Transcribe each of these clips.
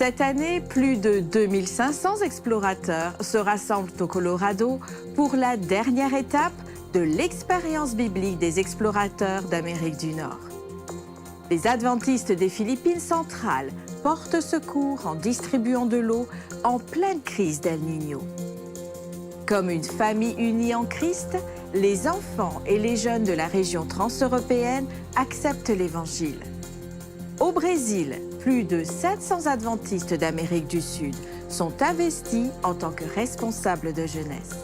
Cette année, plus de 2500 explorateurs se rassemblent au Colorado pour la dernière étape de l'expérience biblique des explorateurs d'Amérique du Nord. Les adventistes des Philippines centrales portent secours en distribuant de l'eau en pleine crise d'El Niño. Comme une famille unie en Christ, les enfants et les jeunes de la région transeuropéenne acceptent l'Évangile. Au Brésil, plus de 700 adventistes d'Amérique du Sud sont investis en tant que responsables de jeunesse.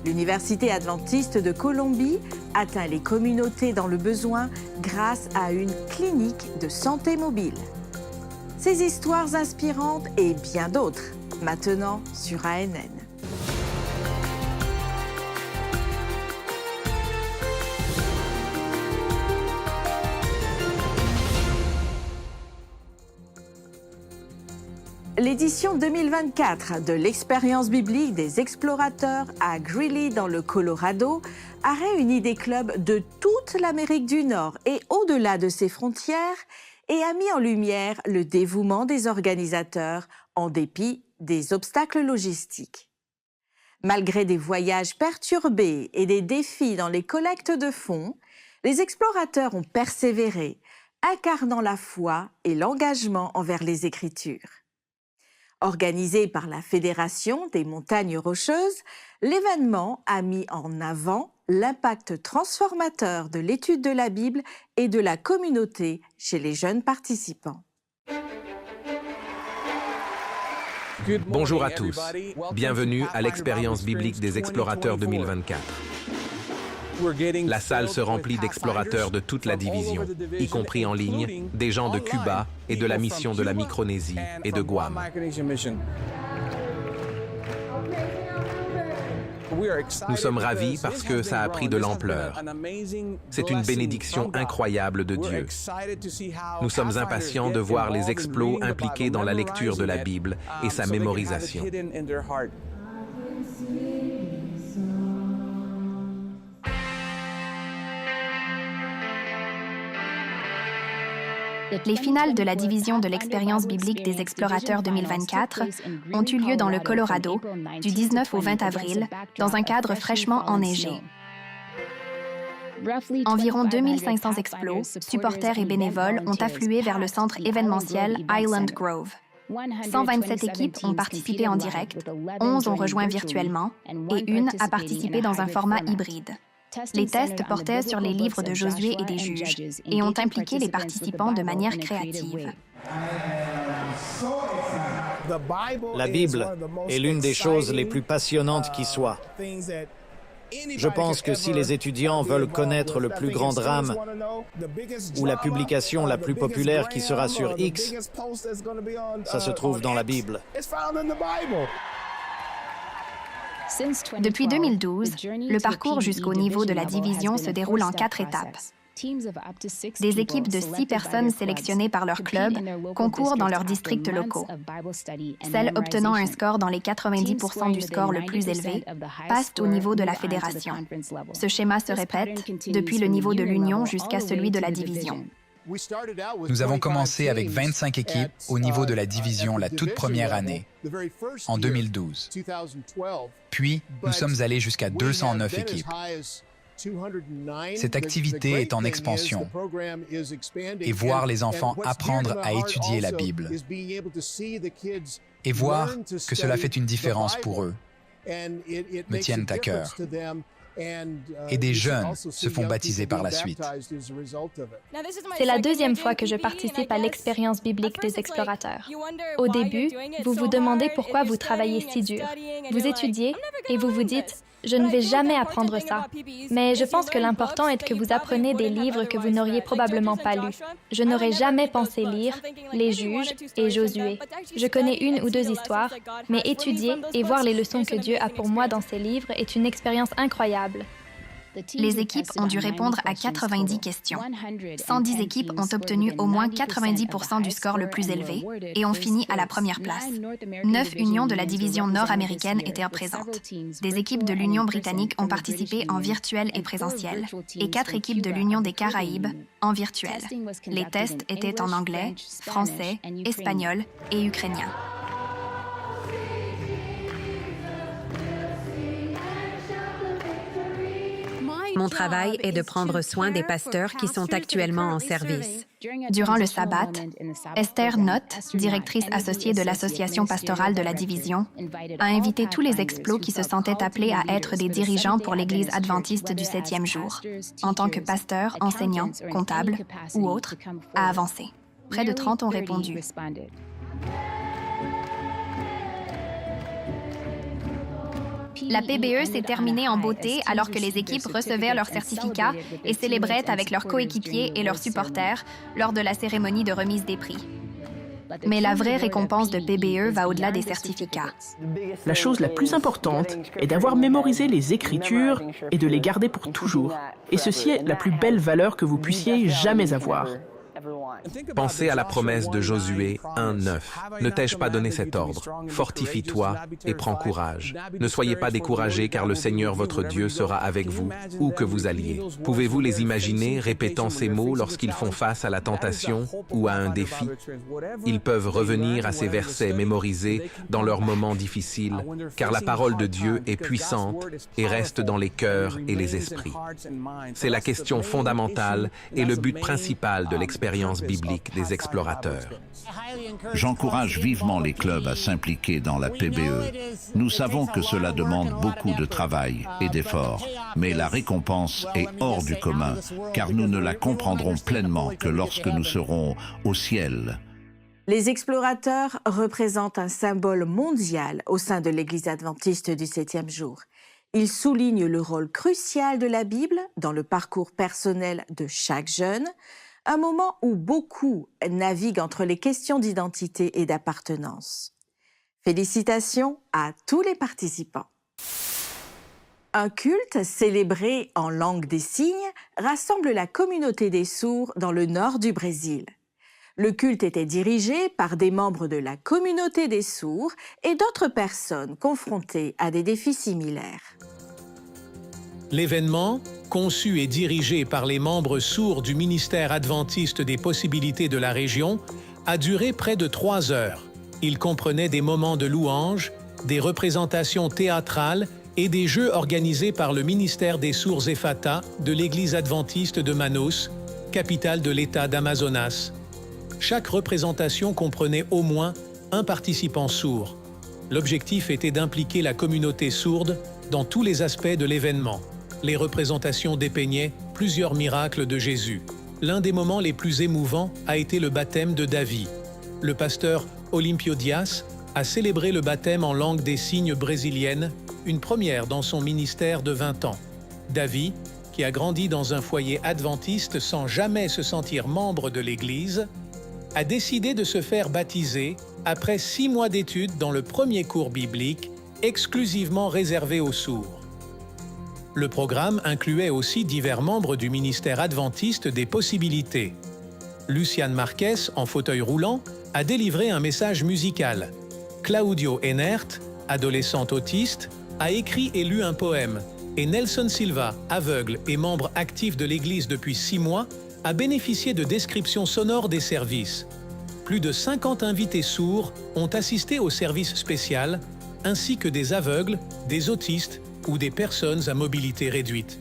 L'Université adventiste de Colombie atteint les communautés dans le besoin grâce à une clinique de santé mobile. Ces histoires inspirantes et bien d'autres, maintenant sur ANN. L'édition 2024 de l'expérience biblique des explorateurs à Greeley dans le Colorado a réuni des clubs de toute l'Amérique du Nord et au-delà de ses frontières et a mis en lumière le dévouement des organisateurs en dépit des obstacles logistiques. Malgré des voyages perturbés et des défis dans les collectes de fonds, les explorateurs ont persévéré, incarnant la foi et l'engagement envers les Écritures. Organisé par la Fédération des montagnes rocheuses, l'événement a mis en avant l'impact transformateur de l'étude de la Bible et de la communauté chez les jeunes participants. Bonjour à tous, bienvenue à l'expérience biblique des explorateurs 2024. La salle se remplit d'explorateurs de toute la division, y compris en ligne, des gens de Cuba et de la mission de la Micronésie et de Guam. Nous sommes ravis parce que ça a pris de l'ampleur. C'est une bénédiction incroyable de Dieu. Nous sommes impatients de voir les exploits impliqués dans la lecture de la Bible et sa mémorisation. Les finales de la division de l'expérience biblique des explorateurs 2024 ont eu lieu dans le Colorado du 19 au 20 avril, dans un cadre fraîchement enneigé. Environ 2500 explos, supporters et bénévoles ont afflué vers le centre événementiel Island Grove. 127 équipes ont participé en direct, 11 ont rejoint virtuellement et une a participé dans un format hybride. Les tests portaient sur les livres de Josué et des juges et ont impliqué les participants de manière créative. La Bible est l'une des choses les plus passionnantes qui soient. Je pense que si les étudiants veulent connaître le plus grand drame ou la publication la plus populaire qui sera sur X, ça se trouve dans la Bible. Depuis 2012, le parcours jusqu'au niveau de la division se déroule en 4 étapes. Des équipes de 6 personnes sélectionnées par leur club concourent dans leurs districts locaux. Celles obtenant un score dans les 90% du score le plus élevé passent au niveau de la fédération. Ce schéma se répète depuis le niveau de l'union jusqu'à celui de la division. Nous avons commencé avec 25 équipes au niveau de la division la toute première année, en 2012. Puis, nous sommes allés jusqu'à 209 équipes. Cette activité est en expansion et voir les enfants apprendre à étudier la Bible et voir que cela fait une différence pour eux me tiennent à cœur. Et des jeunes se font baptiser par la suite. C'est la deuxième fois que je participe à l'expérience biblique des explorateurs. Au début, vous vous demandez pourquoi vous travaillez si dur. Vous étudiez et vous vous dites « Je ne vais jamais apprendre ça ». Mais je pense que l'important est que vous appreniez des livres que vous n'auriez probablement pas lus. Je n'aurais jamais pensé lire Les Juges et Josué. Je connais une ou deux histoires, mais étudier et voir les leçons que Dieu a pour moi dans ces livres est une expérience incroyable. Les équipes ont dû répondre à 90 questions. 110 équipes ont obtenu au moins 90% du score le plus élevé et ont fini à la première place. 9 unions de la division nord-américaine étaient présentes. Des équipes de l'Union britannique ont participé en virtuel et présentiel et 4 équipes de l'Union des Caraïbes en virtuel. Les tests étaient en anglais, français, espagnol et ukrainien. Mon travail est de prendre soin des pasteurs qui sont actuellement en service. Durant le sabbat, Esther Knott, directrice associée de l'association pastorale de la division, a invité tous les explos qui se sentaient appelés à être des dirigeants pour l'Église adventiste du 7e jour, en tant que pasteurs, enseignants, comptables ou autres, à avancer. Près de 30 ont répondu. La PBE s'est terminée en beauté alors que les équipes recevaient leurs certificats et célébraient avec leurs coéquipiers et leurs supporters lors de la cérémonie de remise des prix. Mais la vraie récompense de PBE va au-delà des certificats. La chose la plus importante est d'avoir mémorisé les Écritures et de les garder pour toujours. Et ceci est la plus belle valeur que vous puissiez jamais avoir. Pensez à la promesse de Josué 1:9. Ne t'ai-je pas donné cet ordre? Fortifie-toi et prends courage. Ne soyez pas découragés car le Seigneur votre Dieu sera avec vous, où que vous alliez. Pouvez-vous les imaginer répétant ces mots lorsqu'ils font face à la tentation ou à un défi? Ils peuvent revenir à ces versets mémorisés dans leurs moments difficiles, car la parole de Dieu est puissante et reste dans les cœurs et les esprits. C'est la question fondamentale et le but principal de l'expérience biblique des explorateurs. J'encourage vivement les clubs à s'impliquer dans la PBE. Nous savons que cela demande beaucoup de travail et d'efforts, mais la récompense est hors du commun, car nous ne la comprendrons pleinement que lorsque nous serons au ciel. Les explorateurs représentent un symbole mondial au sein de l'Église adventiste du 7e jour. Ils soulignent le rôle crucial de la Bible dans le parcours personnel de chaque jeune, un moment où beaucoup naviguent entre les questions d'identité et d'appartenance. Félicitations à tous les participants. Un culte célébré en langue des signes rassemble la communauté des sourds dans le nord du Brésil. Le culte était dirigé par des membres de la communauté des sourds et d'autres personnes confrontées à des défis similaires. L'événement, conçu et dirigé par les membres sourds du ministère adventiste des possibilités de la région, a duré près de 3 heures. Il comprenait des moments de louange, des représentations théâtrales et des jeux organisés par le ministère des sourds Ephata de l'Église adventiste de Manaus, capitale de l'État d'Amazonas. Chaque représentation comprenait au moins un participant sourd. L'objectif était d'impliquer la communauté sourde dans tous les aspects de l'événement. Les représentations dépeignaient plusieurs miracles de Jésus. L'un des moments les plus émouvants a été le baptême de Davi. Le pasteur Olimpio Dias a célébré le baptême en langue des signes brésilienne, une première dans son ministère de 20 ans. Davi, qui a grandi dans un foyer adventiste sans jamais se sentir membre de l'Église, a décidé de se faire baptiser après 6 mois d'études dans le premier cours biblique, exclusivement réservé aux sourds. Le programme incluait aussi divers membres du ministère adventiste des possibilités. Luciane Marquez, en fauteuil roulant, a délivré un message musical. Claudio Enert, adolescent autiste, a écrit et lu un poème. Et Nelson Silva, aveugle et membre actif de l'Église depuis 6 mois, a bénéficié de descriptions sonores des services. Plus de 50 invités sourds ont assisté au service spécial, ainsi que des aveugles, des autistes ou des personnes à mobilité réduite.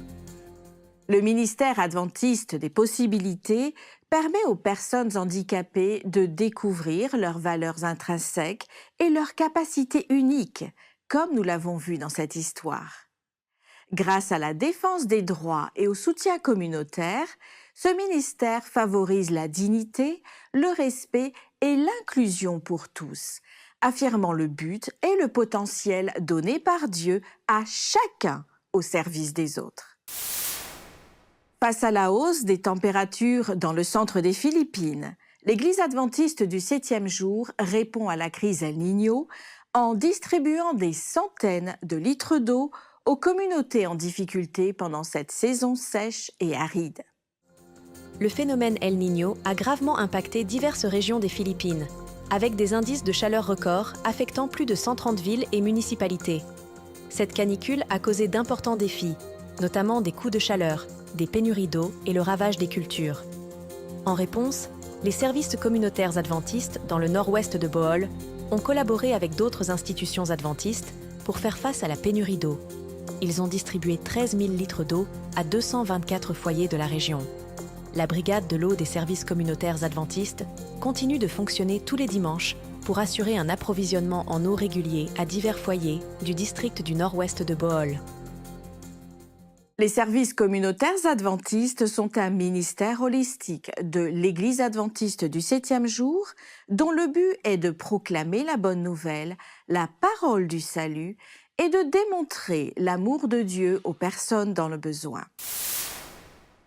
Le ministère adventiste des possibilités permet aux personnes handicapées de découvrir leurs valeurs intrinsèques et leurs capacités uniques, comme nous l'avons vu dans cette histoire. Grâce à la défense des droits et au soutien communautaire, ce ministère favorise la dignité, le respect et l'inclusion pour tous, affirmant le but et le potentiel donné par Dieu à chacun au service des autres. Face à la hausse des températures dans le centre des Philippines, l'Église adventiste du 7e jour répond à la crise El Niño en distribuant des centaines de litres d'eau aux communautés en difficulté pendant cette saison sèche et aride. Le phénomène El Niño a gravement impacté diverses régions des Philippines, avec des indices de chaleur records affectant plus de 130 villes et municipalités. Cette canicule a causé d'importants défis, notamment des coups de chaleur, des pénuries d'eau et le ravage des cultures. En réponse, les services communautaires adventistes dans le nord-ouest de Bohol ont collaboré avec d'autres institutions adventistes pour faire face à la pénurie d'eau. Ils ont distribué 13 000 litres d'eau à 224 foyers de la région. La brigade de l'eau des services communautaires adventistes continue de fonctionner tous les dimanches pour assurer un approvisionnement en eau régulier à divers foyers du district du nord-ouest de Bohol. Les services communautaires adventistes sont un ministère holistique de l'Église adventiste du 7e jour, dont le but est de proclamer la bonne nouvelle, la parole du salut, et de démontrer l'amour de Dieu aux personnes dans le besoin.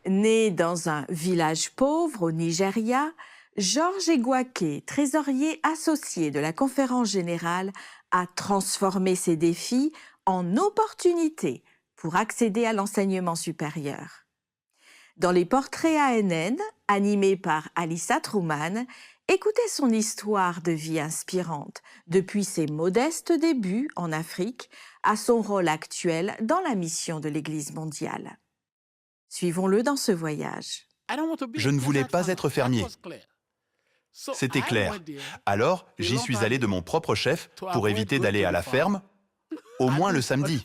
Né dans un village pauvre au Nigeria, Georges Egwuake, trésorier associé de la Conférence générale, a transformé ses défis en opportunités pour accéder à l'enseignement supérieur. Dans les portraits ANN, animés par Alyssa Truman, écoutez son histoire de vie inspirante, depuis ses modestes débuts en Afrique à son rôle actuel dans la mission de l'Église mondiale. Suivons-le dans ce voyage. Je ne voulais pas être fermier. C'était clair. Alors, j'y suis allé de mon propre chef pour éviter d'aller à la ferme, au moins le samedi.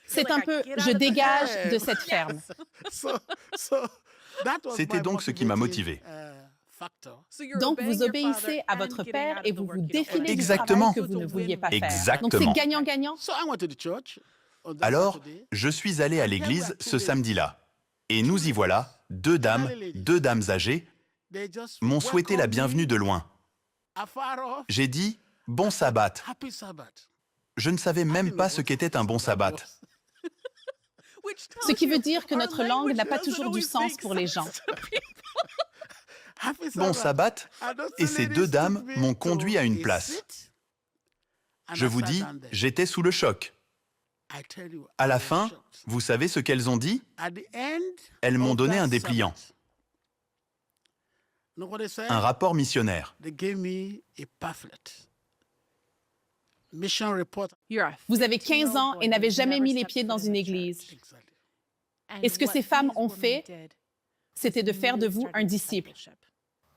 C'est un peu « je dégage de cette ferme ». C'était donc ce qui m'a motivé. Donc, vous obéissez à votre père et vous vous défilez du Exactement. travail que vous ne vouliez pas faire. Exactement. Donc, c'est gagnant-gagnant. Alors, je suis allé à l'église ce samedi-là. Et nous y voilà, deux dames âgées, m'ont souhaité la bienvenue de loin. J'ai dit « bon sabbat ». Je ne savais même pas ce qu'était un bon sabbat. Ce qui veut dire que notre langue n'a pas toujours du sens pour les gens. Bon sabbat, et ces deux dames m'ont conduit à une place. Je vous dis, j'étais sous le choc. À la fin, vous savez ce qu'elles ont dit? Elles m'ont donné un dépliant. Un rapport missionnaire. Vous avez 15 ans et n'avez jamais mis les pieds dans une église. Et ce que ces femmes ont fait, c'était de faire de vous un disciple.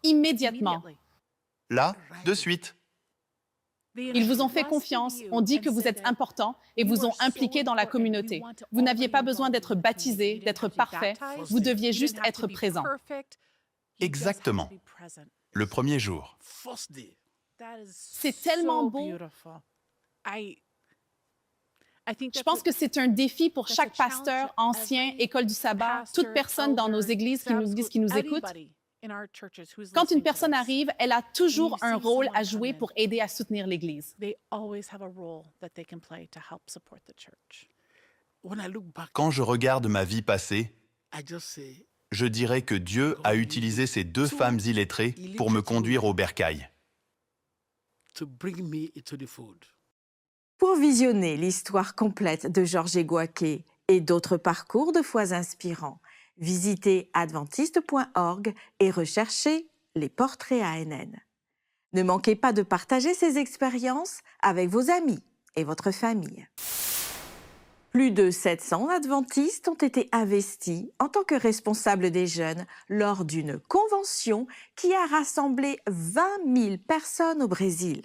Immédiatement. Là, de suite. Ils vous ont fait confiance, ont dit que vous êtes important et vous ont impliqué dans la communauté. Vous n'aviez pas besoin d'être baptisé, d'être parfait. Vous deviez juste être présent. Exactement. Le premier jour. C'est tellement beau. Je pense que c'est un défi pour chaque pasteur, ancien, école du sabbat, toute personne dans nos églises qui nous écoute. Quand une personne arrive, elle a toujours un rôle à jouer pour aider à soutenir l'Église. Quand je regarde ma vie passée, je dirais que Dieu a utilisé ces deux femmes illettrées pour me conduire au bercail. Pour visionner l'histoire complète de Georges Egwuake et d'autres parcours de foi inspirants, visitez adventiste.org et recherchez les portraits ANN. Ne manquez pas de partager ces expériences avec vos amis et votre famille. Plus de 700 adventistes ont été investis en tant que responsables des jeunes lors d'une convention qui a rassemblé 20 000 personnes au Brésil.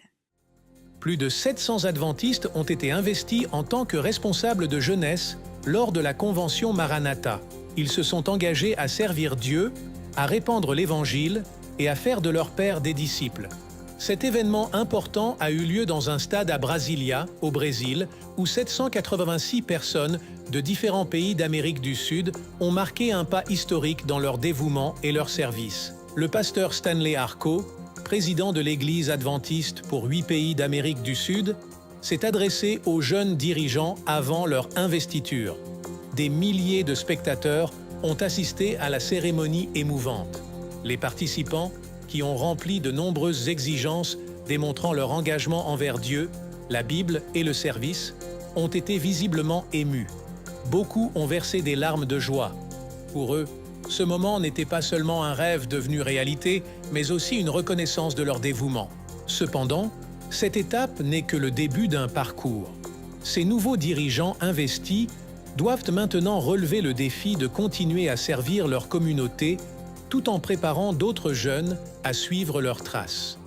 Plus de 700 adventistes ont été investis en tant que responsables de jeunesse lors de la convention Maranatha. Ils se sont engagés à servir Dieu, à répandre l'Évangile et à faire de leur père des disciples. Cet événement important a eu lieu dans un stade à Brasilia, au Brésil, où 786 personnes de différents pays d'Amérique du Sud ont marqué un pas historique dans leur dévouement et leur service. Le pasteur Stanley Arco, président de l'Église adventiste pour 8 pays d'Amérique du Sud, s'est adressé aux jeunes dirigeants avant leur investiture. Des milliers de spectateurs ont assisté à la cérémonie émouvante. Les participants, qui ont rempli de nombreuses exigences démontrant leur engagement envers Dieu, la Bible et le service, ont été visiblement émus. Beaucoup ont versé des larmes de joie. Pour eux, ce moment n'était pas seulement un rêve devenu réalité, mais aussi une reconnaissance de leur dévouement. Cependant, cette étape n'est que le début d'un parcours. Ces nouveaux dirigeants investis doivent maintenant relever le défi de continuer à servir leur communauté tout en préparant d'autres jeunes à suivre leurs traces.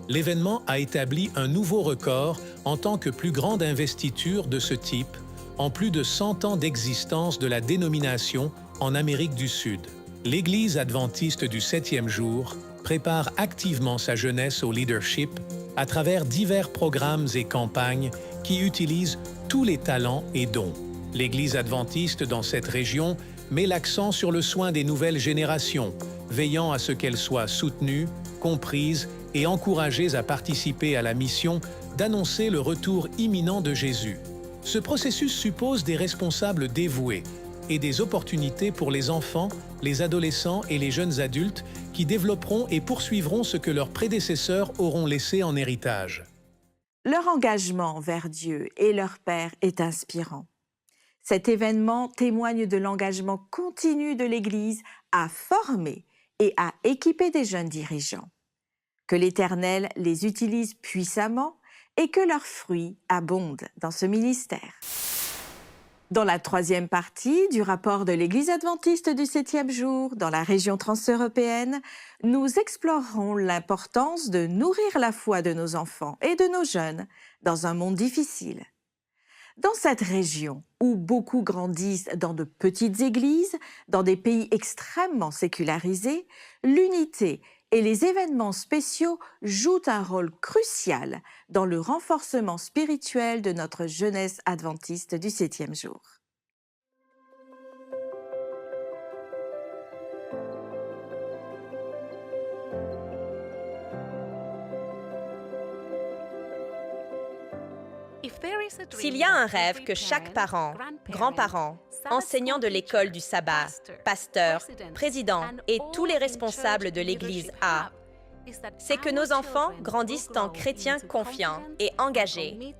L'événement a établi un nouveau record en tant que plus grande investiture de ce type en plus de 100 ans d'existence de la dénomination en Amérique du Sud. L'Église adventiste du 7e jour prépare activement sa jeunesse au leadership à travers divers programmes et campagnes qui utilisent tous les talents et dons. L'Église adventiste dans cette région met l'accent sur le soin des nouvelles générations, veillant à ce qu'elles soient soutenues, comprises et encouragées à participer à la mission d'annoncer le retour imminent de Jésus. Ce processus suppose des responsables dévoués et des opportunités pour les enfants, les adolescents et les jeunes adultes qui développeront et poursuivront ce que leurs prédécesseurs auront laissé en héritage. Leur engagement envers Dieu et leur Père est inspirant. Cet événement témoigne de l'engagement continu de l'Église à former et à équiper des jeunes dirigeants. Que l'Éternel les utilise puissamment et que leurs fruits abondent dans ce ministère. Dans la troisième partie du rapport de l'Église adventiste du 7e jour dans la région transeuropéenne, nous explorerons l'importance de nourrir la foi de nos enfants et de nos jeunes dans un monde difficile. Dans cette région où beaucoup grandissent dans de petites églises, dans des pays extrêmement sécularisés, l'unité et les événements spéciaux jouent un rôle crucial dans le renforcement spirituel de notre jeunesse adventiste du 7e jour. S'il y a un rêve que chaque parent, grand-parent, enseignant de l'école du sabbat, pasteur, président et tous les responsables de l'Église a, c'est que nos enfants grandissent en chrétiens confiants et engagés,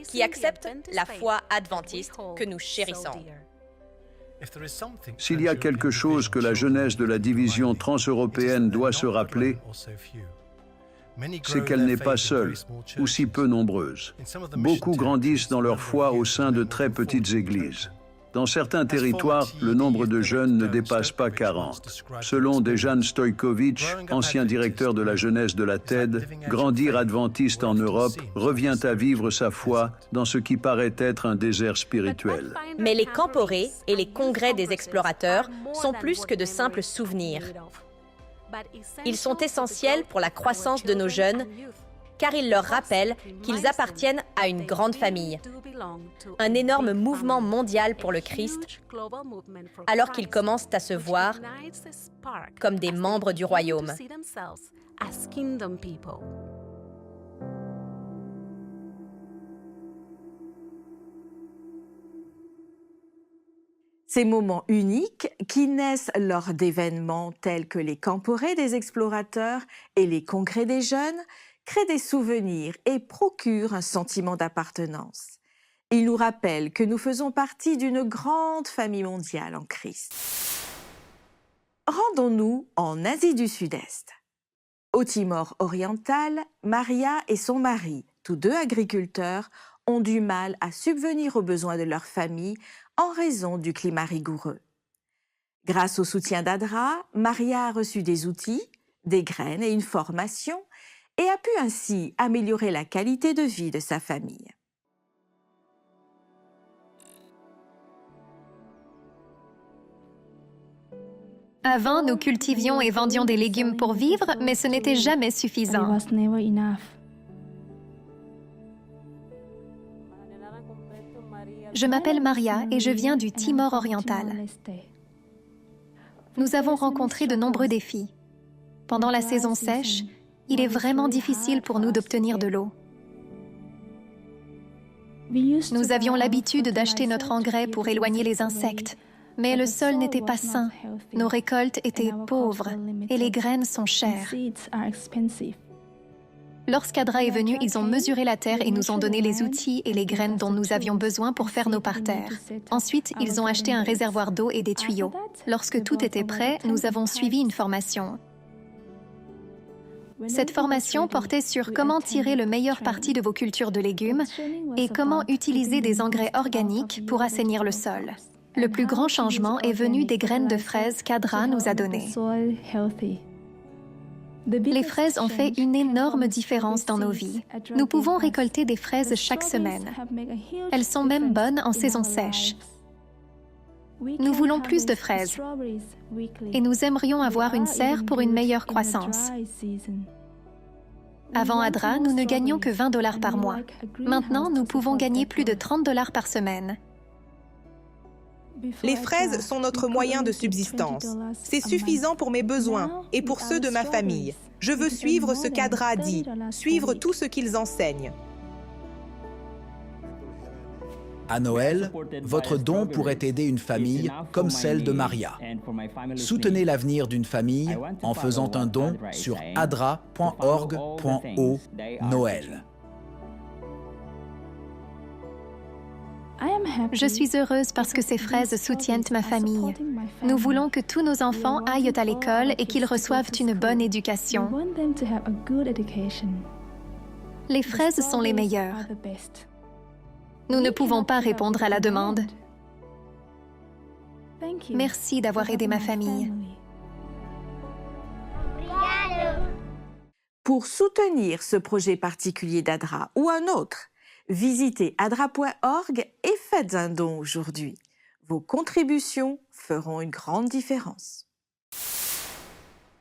qui acceptent la foi adventiste que nous chérissons. S'il y a quelque chose que la jeunesse de la division transeuropéenne doit se rappeler, c'est qu'elle n'est pas seule, ou si peu nombreuse. Beaucoup grandissent dans leur foi au sein de très petites églises. Dans certains territoires, le nombre de jeunes ne dépasse pas 40. Selon Dejan Stojkovic, ancien directeur de la jeunesse de la TED, grandir adventiste en Europe revient à vivre sa foi dans ce qui paraît être un désert spirituel. Mais les camporés et les congrès des explorateurs sont plus que de simples souvenirs. Ils sont essentiels pour la croissance de nos jeunes, car ils leur rappellent qu'ils appartiennent à une grande famille, un énorme mouvement mondial pour le Christ, alors qu'ils commencent à se voir comme des membres du royaume. Ces moments uniques, qui naissent lors d'événements tels que les camporés des explorateurs et les congrès des jeunes, créent des souvenirs et procurent un sentiment d'appartenance. Ils nous rappellent que nous faisons partie d'une grande famille mondiale en Christ. Rendons-nous en Asie du Sud-Est. Au Timor oriental, Maria et son mari, tous deux agriculteurs, ont du mal à subvenir aux besoins de leur famille en raison du climat rigoureux. Grâce au soutien d'Adra, Maria a reçu des outils, des graines et une formation et a pu ainsi améliorer la qualité de vie de sa famille. Avant, nous cultivions et vendions des légumes pour vivre, mais ce n'était jamais suffisant. Je m'appelle Maria et je viens du Timor oriental. Nous avons rencontré de nombreux défis. Pendant la saison sèche, il est vraiment difficile pour nous d'obtenir de l'eau. Nous avions l'habitude d'acheter notre engrais pour éloigner les insectes, mais le sol n'était pas sain, nos récoltes étaient pauvres et les graines sont chères. Lorsqu'Adra est venu, ils ont mesuré la terre et nous ont donné les outils et les graines dont nous avions besoin pour faire nos parterres. Ensuite, ils ont acheté un réservoir d'eau et des tuyaux. Lorsque tout était prêt, nous avons suivi une formation. Cette formation portait sur comment tirer le meilleur parti de vos cultures de légumes et comment utiliser des engrais organiques pour assainir le sol. Le plus grand changement est venu des graines de fraises qu'Adra nous a données. Les fraises ont fait une énorme différence dans nos vies. Nous pouvons récolter des fraises chaque semaine. Elles sont même bonnes en saison sèche. Nous voulons plus de fraises et nous aimerions avoir une serre pour une meilleure croissance. Avant Adra, nous ne gagnions que $20 par mois. Maintenant, nous pouvons gagner plus de $30 par semaine. Les fraises sont notre moyen de subsistance. C'est suffisant pour mes besoins et pour ceux de ma famille. Je veux suivre ce qu'Adra dit, suivre tout ce qu'ils enseignent. À Noël, votre don pourrait aider une famille comme celle de Maria. Soutenez l'avenir d'une famille en faisant un don sur adra.org.au/Noël. Je suis heureuse parce que ces fraises soutiennent ma famille. Nous voulons que tous nos enfants aillent à l'école et qu'ils reçoivent une bonne éducation. Les fraises sont les meilleures. Nous ne pouvons pas répondre à la demande. Merci d'avoir aidé ma famille. Pour soutenir ce projet particulier d'Adra ou un autre, visitez adra.org et faites un don aujourd'hui. Vos contributions feront une grande différence.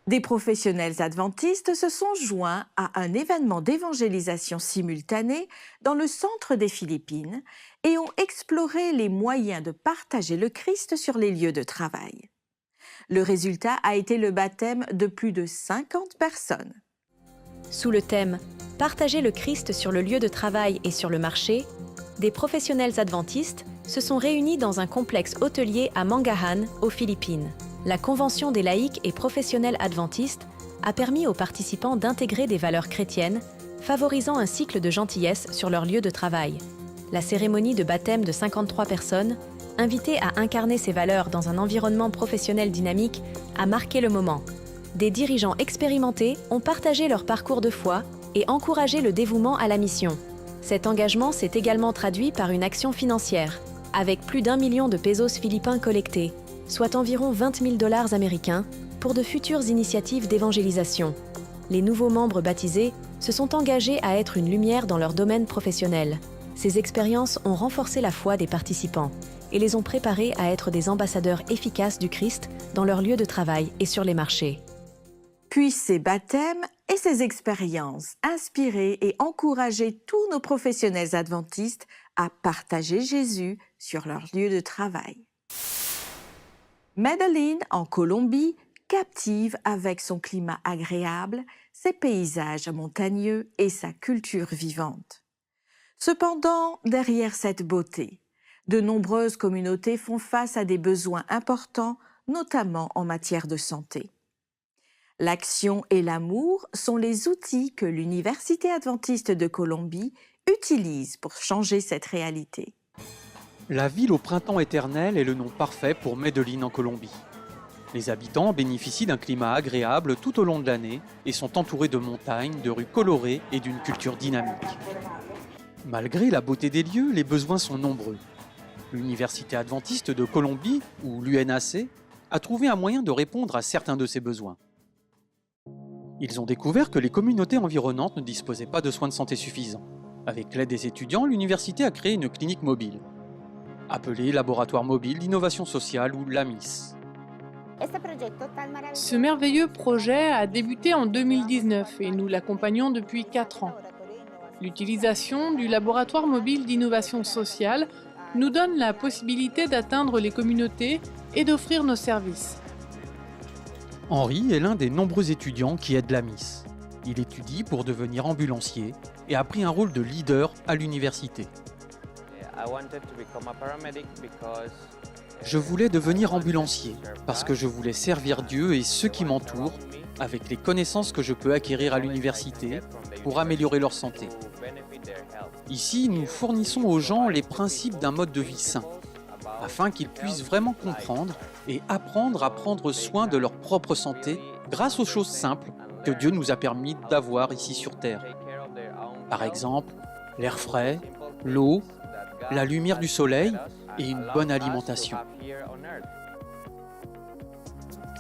Des professionnels adventistes se sont joints à un événement d'évangélisation simultanée dans le centre des Philippines et ont exploré les moyens de partager le Christ sur les lieux de travail. Le résultat a été le baptême de plus de 50 personnes. Sous le thème « Partager le Christ sur le lieu de travail et sur le marché », des professionnels adventistes se sont réunis dans un complexe hôtelier à Mangahan, aux Philippines. La Convention des laïcs et professionnels adventistes a permis aux participants d'intégrer des valeurs chrétiennes, favorisant un cycle de gentillesse sur leur lieu de travail. La cérémonie de baptême de 53 personnes, invitées à incarner ces valeurs dans un environnement professionnel dynamique, a marqué le moment. Des dirigeants expérimentés ont partagé leur parcours de foi et encouragé le dévouement à la mission. Cet engagement s'est également traduit par une action financière, avec plus d'1 million de pesos philippins collectés, soit environ 20 000 $ américains, pour de futures initiatives d'évangélisation. Les nouveaux membres baptisés se sont engagés à être une lumière dans leur domaine professionnel. Ces expériences ont renforcé la foi des participants et les ont préparés à être des ambassadeurs efficaces du Christ dans leur lieu de travail et sur les marchés. Puissent ces baptêmes et ces expériences inspirer et encourager tous nos professionnels adventistes à partager Jésus sur leur lieu de travail. Medellín, en Colombie, captive avec son climat agréable, ses paysages montagneux et sa culture vivante. Cependant, derrière cette beauté, de nombreuses communautés font face à des besoins importants, notamment en matière de santé. L'action et l'amour sont les outils que l'Université adventiste de Colombie utilise pour changer cette réalité. La ville au printemps éternel est le nom parfait pour Medellín en Colombie. Les habitants bénéficient d'un climat agréable tout au long de l'année et sont entourés de montagnes, de rues colorées et d'une culture dynamique. Malgré la beauté des lieux, les besoins sont nombreux. L'Université adventiste de Colombie, ou l'UNAC, a trouvé un moyen de répondre à certains de ces besoins. Ils ont découvert que les communautés environnantes ne disposaient pas de soins de santé suffisants. Avec l'aide des étudiants, l'université a créé une clinique mobile, appelée Laboratoire mobile d'innovation sociale ou LAMIS. Ce merveilleux projet a débuté en 2019 et nous l'accompagnons depuis 4 ans. L'utilisation du Laboratoire mobile d'innovation sociale nous donne la possibilité d'atteindre les communautés et d'offrir nos services. Henri est l'un des nombreux étudiants qui aident LAMIS. Il étudie pour devenir ambulancier et a pris un rôle de leader à l'université. Je voulais devenir ambulancier parce que je voulais servir Dieu et ceux qui m'entourent avec les connaissances que je peux acquérir à l'université pour améliorer leur santé. Ici, nous fournissons aux gens les principes d'un mode de vie sain, afin qu'ils puissent vraiment comprendre et apprendre à prendre soin de leur propre santé grâce aux choses simples que Dieu nous a permis d'avoir ici sur Terre. Par exemple, l'air frais, l'eau, la lumière du soleil et une bonne alimentation.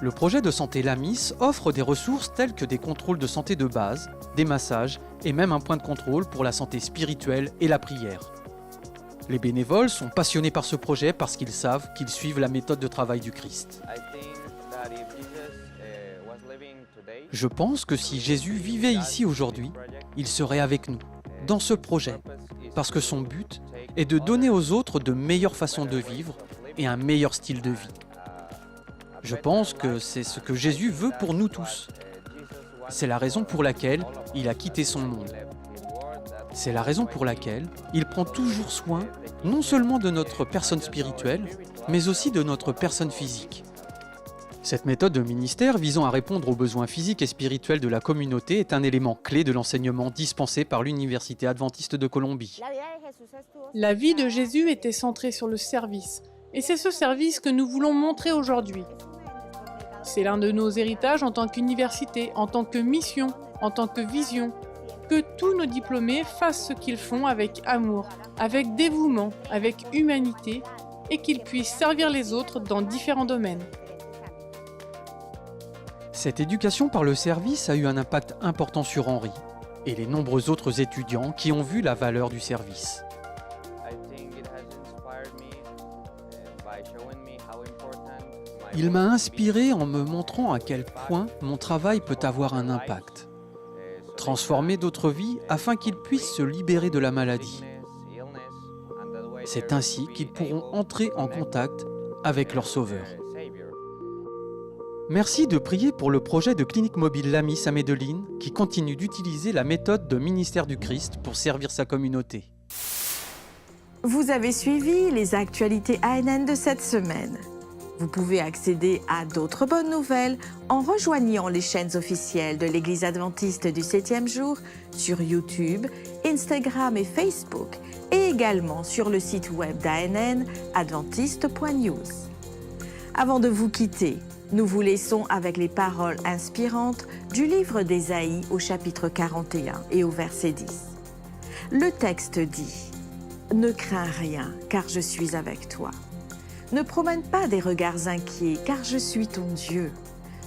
Le projet de santé Lamis offre des ressources telles que des contrôles de santé de base, des massages et même un point de contrôle pour la santé spirituelle et la prière. Les bénévoles sont passionnés par ce projet parce qu'ils savent qu'ils suivent la méthode de travail du Christ. Je pense que si Jésus vivait ici aujourd'hui, il serait avec nous, dans ce projet, parce que son but est de donner aux autres de meilleures façons de vivre et un meilleur style de vie. Je pense que c'est ce que Jésus veut pour nous tous. C'est la raison pour laquelle il a quitté son monde. C'est la raison pour laquelle il prend toujours soin non seulement de notre personne spirituelle, mais aussi de notre personne physique. Cette méthode de ministère visant à répondre aux besoins physiques et spirituels de la communauté est un élément clé de l'enseignement dispensé par l'Université adventiste de Colombie. La vie de Jésus était centrée sur le service, et c'est ce service que nous voulons montrer aujourd'hui. C'est l'un de nos héritages en tant qu'université, en tant que mission, en tant que vision, que tous nos diplômés fassent ce qu'ils font avec amour, avec dévouement, avec humanité, et qu'ils puissent servir les autres dans différents domaines. Cette éducation par le service a eu un impact important sur Henri et les nombreux autres étudiants qui ont vu la valeur du service. Il m'a inspiré en me montrant à quel point mon travail peut avoir un impact. Transformer d'autres vies afin qu'ils puissent se libérer de la maladie. C'est ainsi qu'ils pourront entrer en contact avec leur Sauveur. Merci de prier pour le projet de clinique mobile Lamis à Medellín qui continue d'utiliser la méthode de ministère du Christ pour servir sa communauté. Vous avez suivi les actualités ANN de cette semaine. Vous pouvez accéder à d'autres bonnes nouvelles en rejoignant les chaînes officielles de l'Église adventiste du 7e jour sur YouTube, Instagram et Facebook, et également sur le site web d'ANN, adventiste.news. Avant de vous quitter, nous vous laissons avec les paroles inspirantes du livre d'Ésaïe au chapitre 41 et au verset 10. Le texte dit « Ne crains rien, car je suis avec toi. Ne promène pas des regards inquiets, car je suis ton Dieu.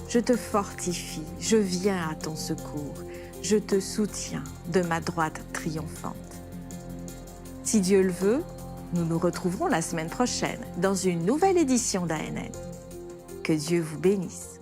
Je te fortifie, je viens à ton secours, je te soutiens de ma droite triomphante. » Si Dieu le veut, nous nous retrouverons la semaine prochaine dans une nouvelle édition d'ANN. Que Dieu vous bénisse.